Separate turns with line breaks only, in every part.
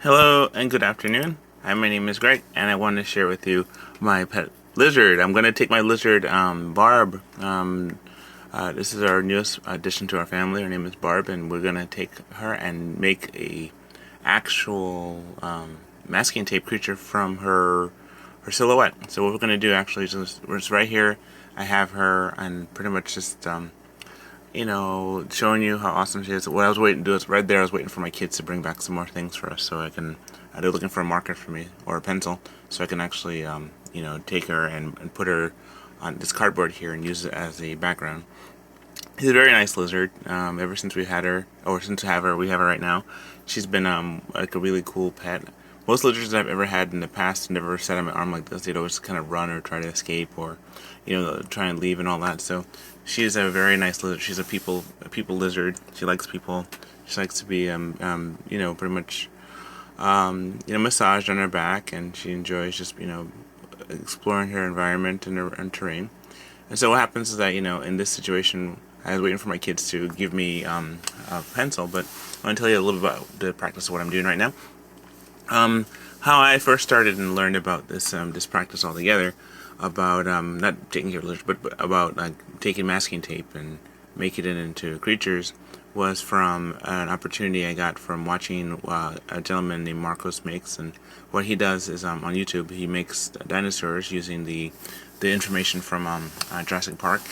Hello and good afternoon. Hi, my name is Greg, and I want to share with you my pet lizard. I'm going to take my lizard, Barb. This is our newest addition to our family. Her name is Barb, and we're going to take her and make a actual masking tape creature from her silhouette. So what we're going to do actually is just right here. I have her, and pretty much just showing you how awesome she is. What I was waiting to do is right there, I was waiting for my kids to bring back some more things for us so I can, they're looking for a marker for me, or a pencil, so I can actually, take her and put her on this cardboard here and use it as a background. She's a very nice lizard. Ever since we had her, or since we have her right now. She's been like a really cool pet. Most lizards I've ever had in the past never sat on my arm like this. They'd always kind of run or try to escape, or try and leave and all that. So she is a very nice lizard. She's a people lizard. She likes people. She likes to be pretty much massaged on her back, and she enjoys just exploring her environment and her terrain. And so what happens is that in this situation, I was waiting for my kids to give me a pencil, but I want to tell you a little bit about the practice of what I'm doing right now. How I first started and learned about this practice altogether, about not taking care of lizards, but about taking masking tape and making it into creatures, was from an opportunity I got from watching a gentleman named Marcos makes. And what he does is on YouTube, he makes dinosaurs using the information from Jurassic Park,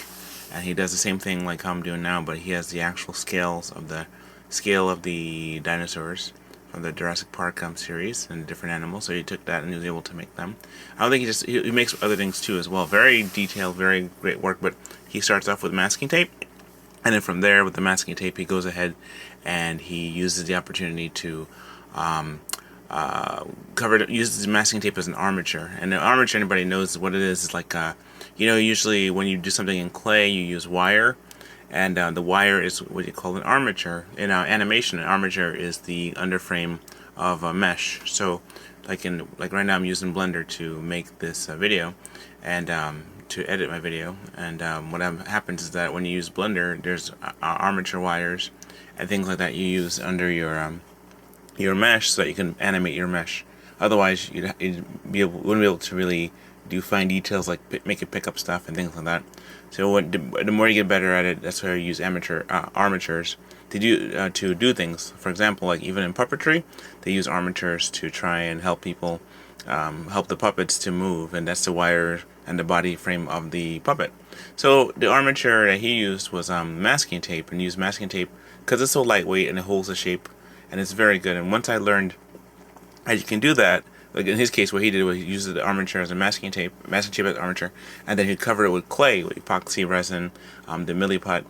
and he does the same thing like how I'm doing now, but he has the actual scale of the dinosaurs from the Jurassic Park series and different animals. So he took that and he was able to make them. I don't think he makes other things too as well. Very detailed, very great work. But he starts off with masking tape, and then from there with the masking tape he goes ahead and he uses the opportunity to uses the masking tape as an armature. And the armature, anybody knows what it is. It's like usually when you do something in clay, you use wire. And the wire is what you call an armature. In animation, an armature is the underframe of a mesh. So, like right now, I'm using Blender to make this video, and to edit my video. And what happens is that when you use Blender, there's armature wires and things like that you use under your mesh, so that you can animate your mesh. Otherwise, wouldn't be able to really do fine details like make it pick up stuff and things like that. So the more you get better at it, that's why you use armatures to do things. For example, like even in puppetry, they use armatures to try and help people, help the puppets to move, and that's the wire and the body frame of the puppet. So the armature that he used was masking tape, and used masking tape because it's so lightweight and it holds the shape, and it's very good. And once I learned how you can do that, like in his case, what he did was he used the armature as a masking tape as armature, and then he'd cover it with clay, with epoxy resin, the milliput,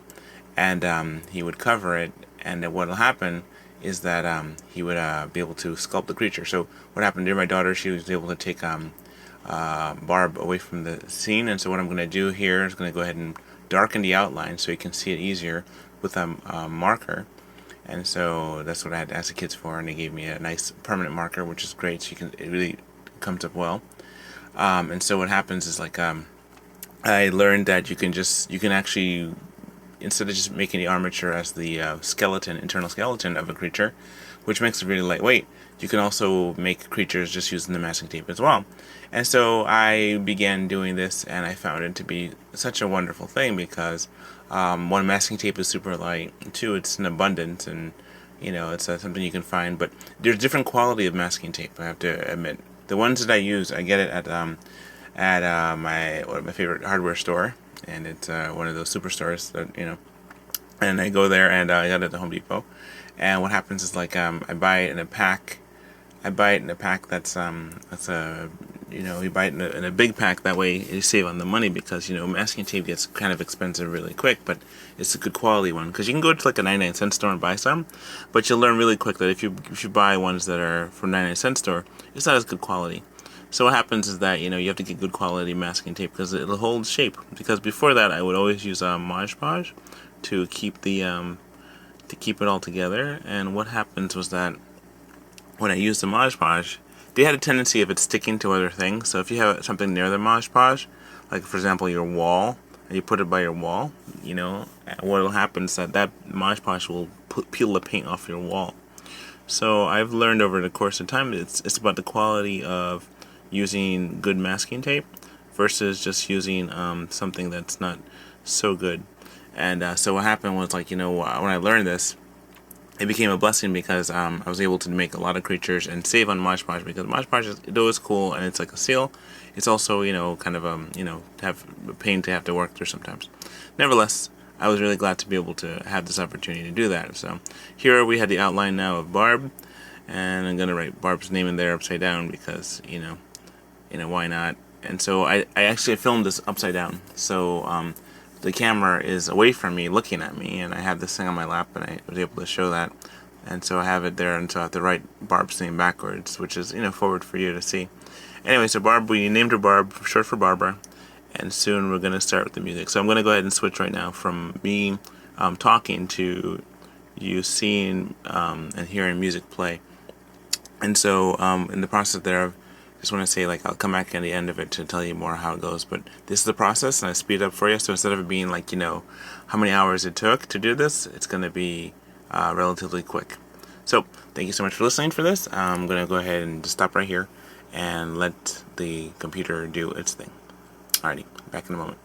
and he would cover it. And then what'll happen is that he would be able to sculpt the creature. So what happened to my daughter? She was able to take Barb away from the scene, and so what I'm going to do here is going to go ahead and darken the outline so you can see it easier with a marker. And so that's what I had to ask the kids for, and they gave me a nice permanent marker, which is great. So it really comes up well. And so what happens is I learned that you can actually, instead of just making the armature as the internal skeleton of a creature, which makes it really lightweight, you can also make creatures just using the masking tape as well. And so I began doing this, and I found it to be such a wonderful thing because one, masking tape is super light. Two, it's in abundance, and it's something you can find. But there's different quality of masking tape, I have to admit. The ones that I use, I get it at my favorite hardware store, and it's one of those superstores that and I go there, and I got it at the Home Depot. And what happens is I buy it in a pack. I buy it in a pack that's a you buy it in a big pack. That way you save on the money, because masking tape gets kind of expensive really quick, but it's a good quality one, because you can go to like a 99-cent store and buy some, but you'll learn really quick that if you buy ones that are from 99-cent store, it's not as good quality. So what happens is that you have to get good quality masking tape because it'll hold shape. Because before that, I would always use Mod Podge to keep it all together. And what happens was that when I used the Mod Podge, they had a tendency of it sticking to other things. So if you have something near the Mod Podge, like for example your wall, and you put it by your wall, what will happen is that Mod Podge will peel the paint off your wall. So I've learned over the course of time it's about the quality of using good masking tape versus just using something that's not so good. And so what happened was, like, when I learned this, it became a blessing because I was able to make a lot of creatures and save on Mod Podge, because Mod Podge is, it was cool and it's like a seal. It's also, kind of have a pain to have to work through sometimes. Nevertheless, I was really glad to be able to have this opportunity to do that. So here we had the outline now of Barb, and I'm gonna write Barb's name in there upside down because why not? And so I actually filmed this upside down. So the camera is away from me, looking at me, and I have this thing on my lap, and I was able to show that. And so I have it there, and so I have to write Barb's name backwards, which is forward for you to see. Anyway, so Barb, we named her Barb, short for Barbara, and soon we're going to start with the music. So I'm going to go ahead and switch right now from me talking to you seeing and hearing music play. And so in the process there, I just want to say, like, I'll come back at the end of it to tell you more how it goes. But this is the process, and I speed up for you. So instead of it being like, how many hours it took to do this, it's going to be relatively quick. So thank you so much for listening for this. I'm going to go ahead and just stop right here and let the computer do its thing. Alrighty, back in a moment.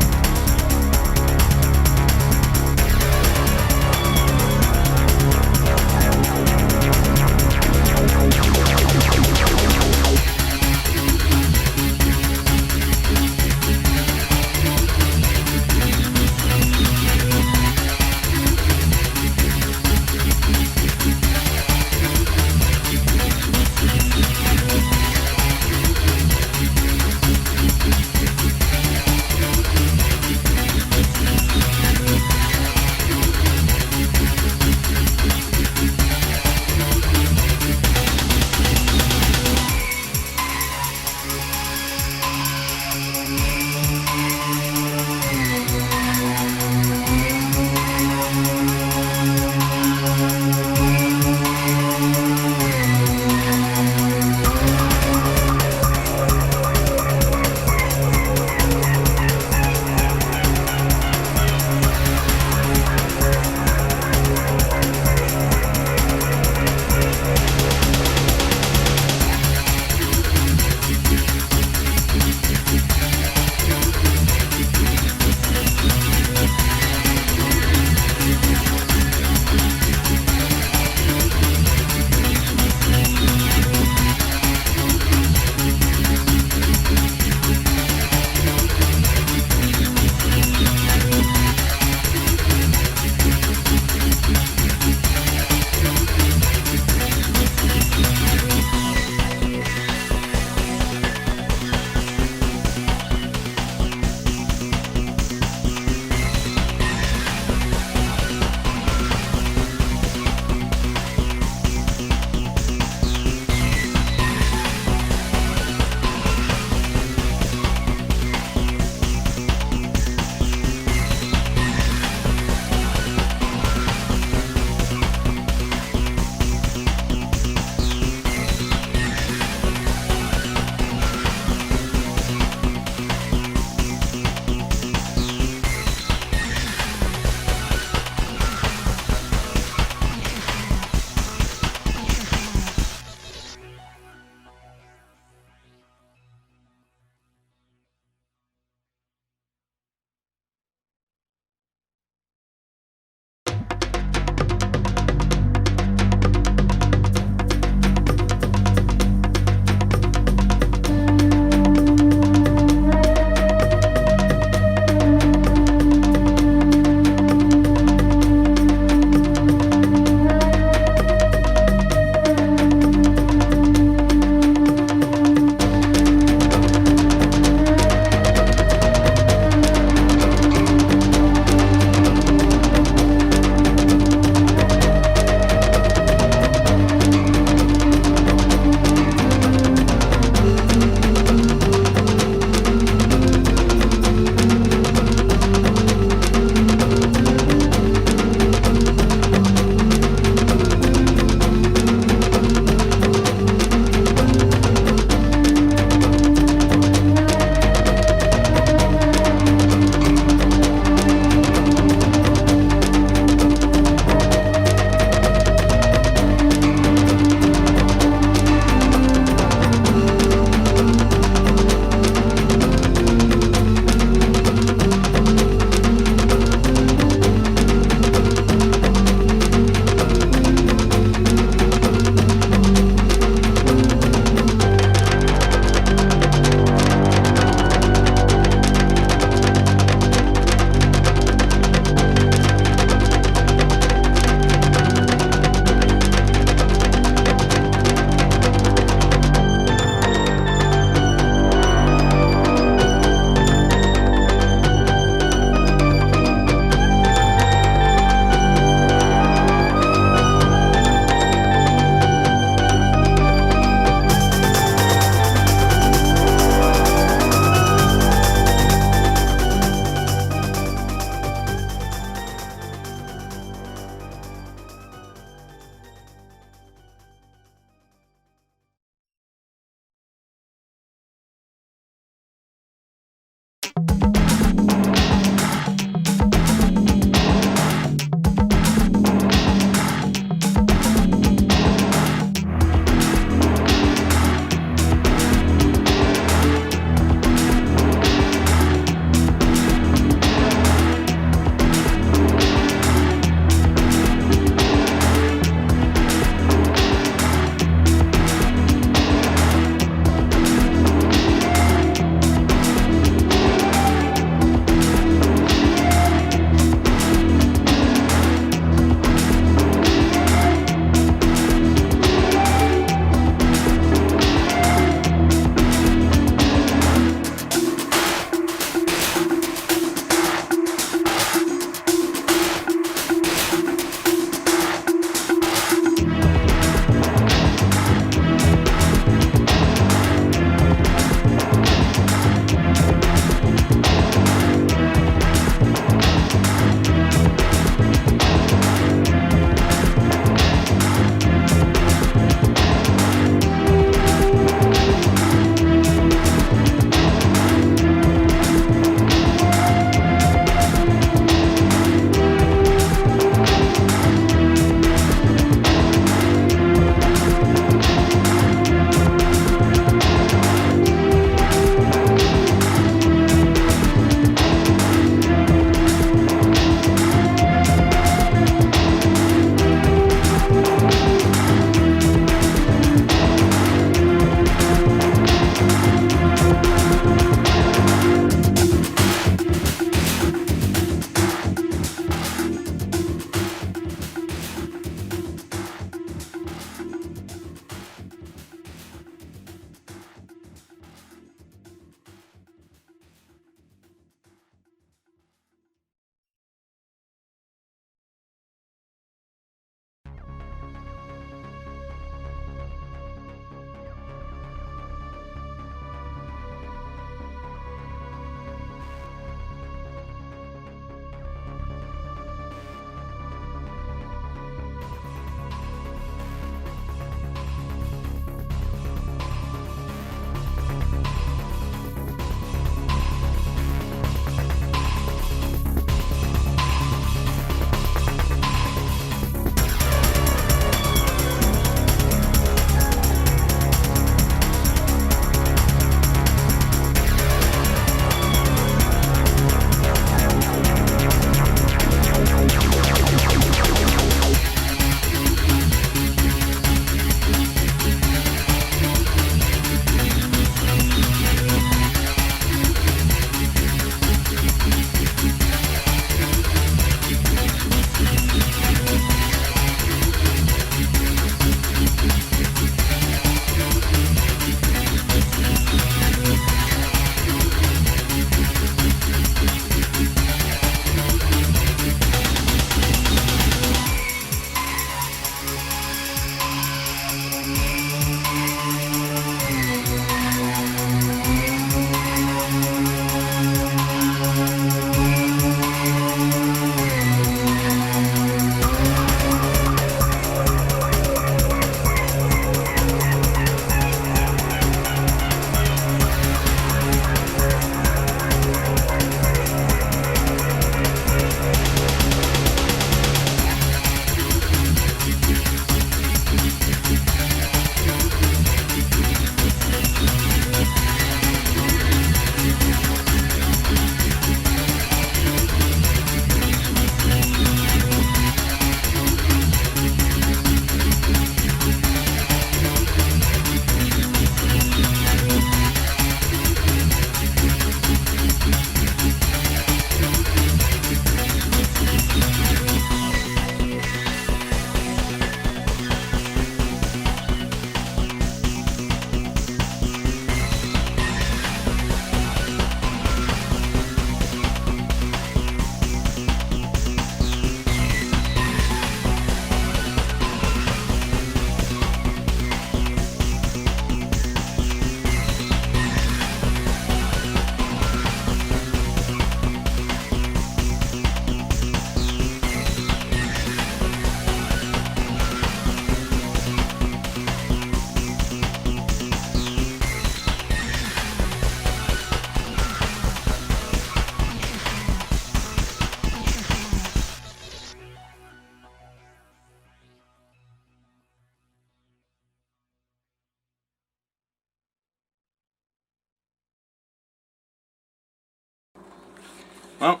Well,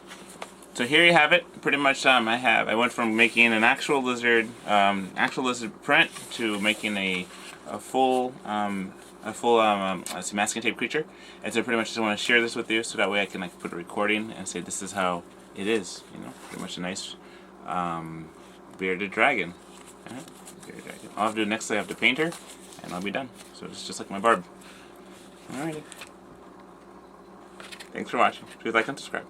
so here you have it. Pretty much, I went from making an actual lizard print to making a full it's a masking tape creature. And so pretty much just want to share this with you, so that way I can like put a recording and say this is how it is. You know, pretty much a nice bearded dragon. Bearded dragon. All I have to do next, I have to paint her, and I'll be done. So it's just like my barb. Alrighty. Thanks for watching. Please like and subscribe.